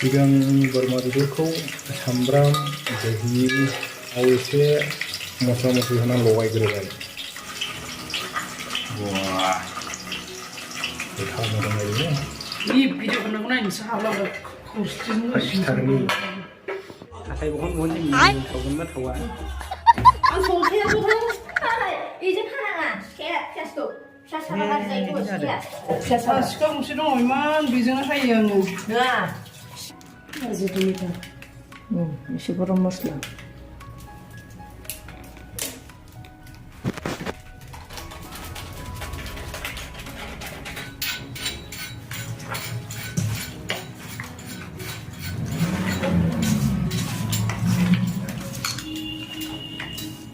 सिगां बोरमा बेदरखौ सामब्राम दहि आव एसे मस्ला मस्लि होना लगायग्रोबाय। वाह गोथाव मोदोमलायो। 이 भिडिअखौ नायनोसो हाब्लाबो खौसेथिजों सिथारनि हाथाय बहन बहन जों थावगोन ना थावा? आं संखायाबोथ' 이제 하나가 피아스도 피아스가 가지고 있어. 시가 공시 दङ इमान बेजोंनो हायो आङो। नङा जिथुनिखा एसे गरम मस्ला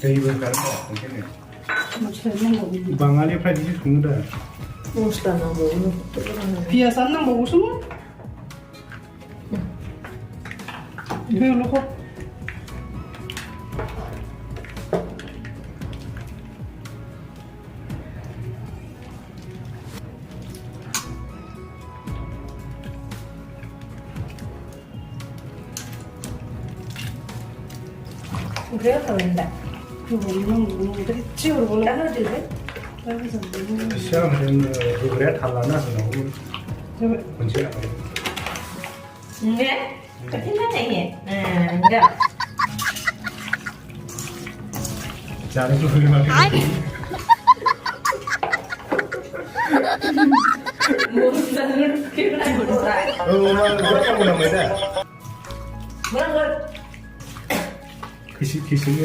दैबो गारनो ओंखायनो बाङालिफ्रा बिदि सङो दा। मस्ला नांबावो पियाजानो नांबावगौसो मा बेल'खौ 그래야 된다. 치우러 올라. 따라줄래? 시작은 그래 달라나 그러고 언제 알아? 네? 같은 거네. 네. 자는 좀 그래 말이야. 무슨 기분이 들었어? 엄마 그렇게 보는 거야. 뭐라고? 기심을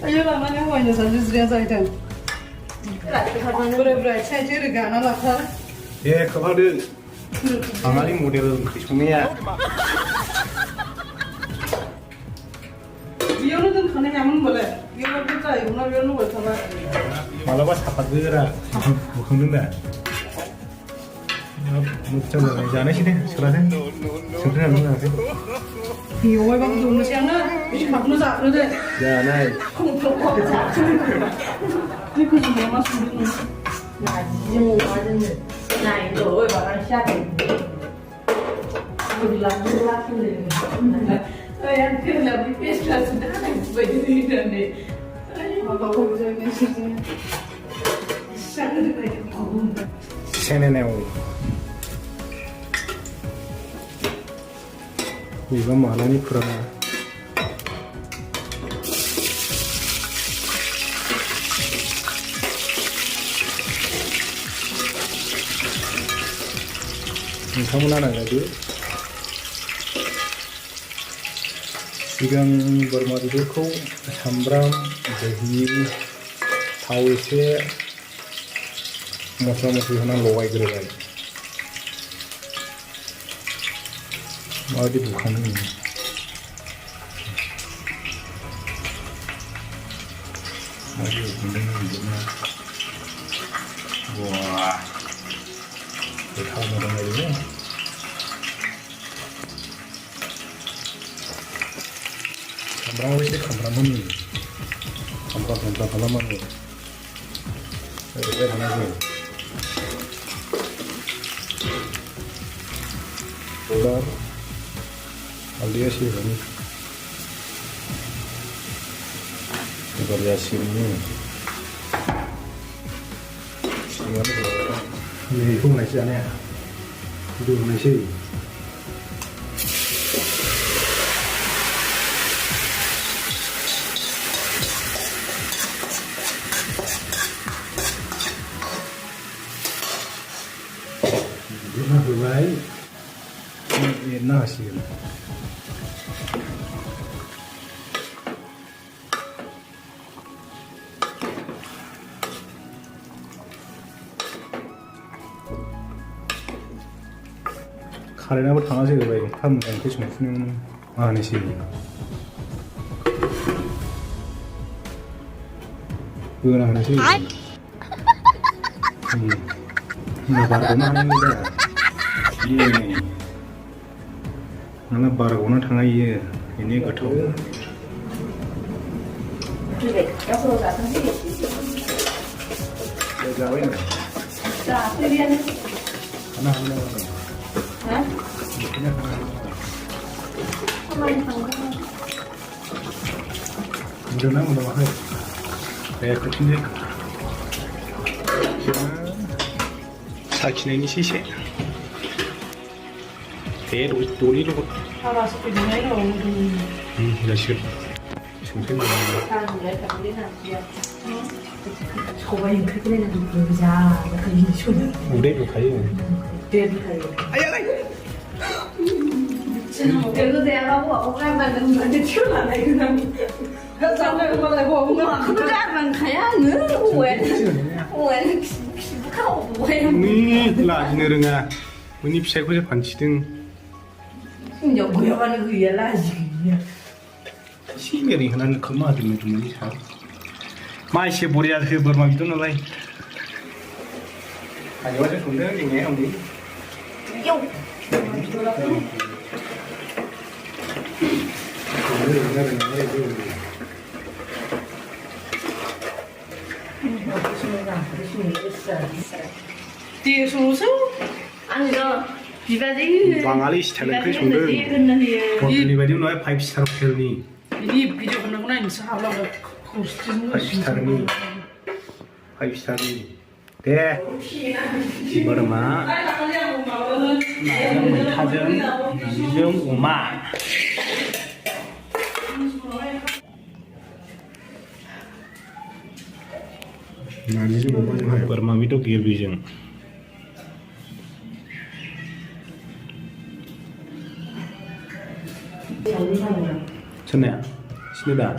아유 나만이 뭐냐 산지스리야 사이트. 그래 차이지를 가나 라타. 예 그거를 바ঙा리 모델은 그렇게 성내야. 비오는 가는 야문 뭐래? 비오는 진짜 이거나 비오는 거 있잖아. 말라봐 사파드라 뭐 흔든다. 묵자는 자네시네 서라세 성태는 누가 하세? 비오의 방도 오는 시간은 이제 바꾸는 자 그러대. 야 나이 이거 좀 뭐만 쓰는. 나 이제 뭐 하는 나 이거 왜 말을 시작해? 우리랑 놀라키는 야 그냥 비슷하신데 하나 뭐 이러는데 아빠 거기서 있는 시즌. 시작을 해야 세네네오. 이거 만원이 풀어라. 사문 하나 가지고 시간 보르마 बेदरखौ सामब्राम दहि थाव एसे मस्ला मस्लि होना लगायग्रोबाय। माबायदि बुखानो माबायदि बुंदों बिदिनो वा गोथाव मोदोमलायो। सामब्राम एसे खामफ्रामनि खामफ्राम खालामनांगौ ओरैहाय थानांगौ। Bidor dia sih ini variasi ini ini không này sẽ nè đường này sih ini baik enak sih. 카레나버 당하세요 왜? 한 앵커 정품은 아니시. 그건 아니시. 나바로는 하는데. 예. 나는 바라고는 당하이에 ini goथाव. 그래, 옆으로 가서 해야지. जाबाय ना? 자, 그러면 하나 하나 하나. 네? 그냥 하나. 가만히 담가. 물어나 물어나 해. 네, 그친데. 사키네니 시시. 대 놀이로. 알아서 그 내려오는. 야식. 정말 많아. 사람 왜 우리는 그냥 저번에 그렇게 내는 거 보자. 약간 인쇼는. 우레도 가요. 뒤에도 가요. 그래서 내가 뭐 오랜만에 나한테 튀어나와 그냥. 그래서 그러면 가야는 왜 기부하고 왜? 니 라지네르가 우니 피세고제 반치등 심지어 모여가는 그 일라지. 시메리 하나는 그만 하면 좀 많이 사. 마이시 보리야 그 버마 비도 나라이. 아니 어제 손대는 게 언니. 요. 뒤에 소소? 아니 저 비바디 방알이 스타일은 그 정도. 본인이 바디 너의 파이브 스타로 켈니. 이 비디오 보는 거나 인사 하려고 코스튬 파이브 스타니. 파이브 스타니. 대. Bwrma. 나는 타전. 나는 오마. 나는 오마. Bwrma itu grevy. 정상이야. 좋네. 신이다.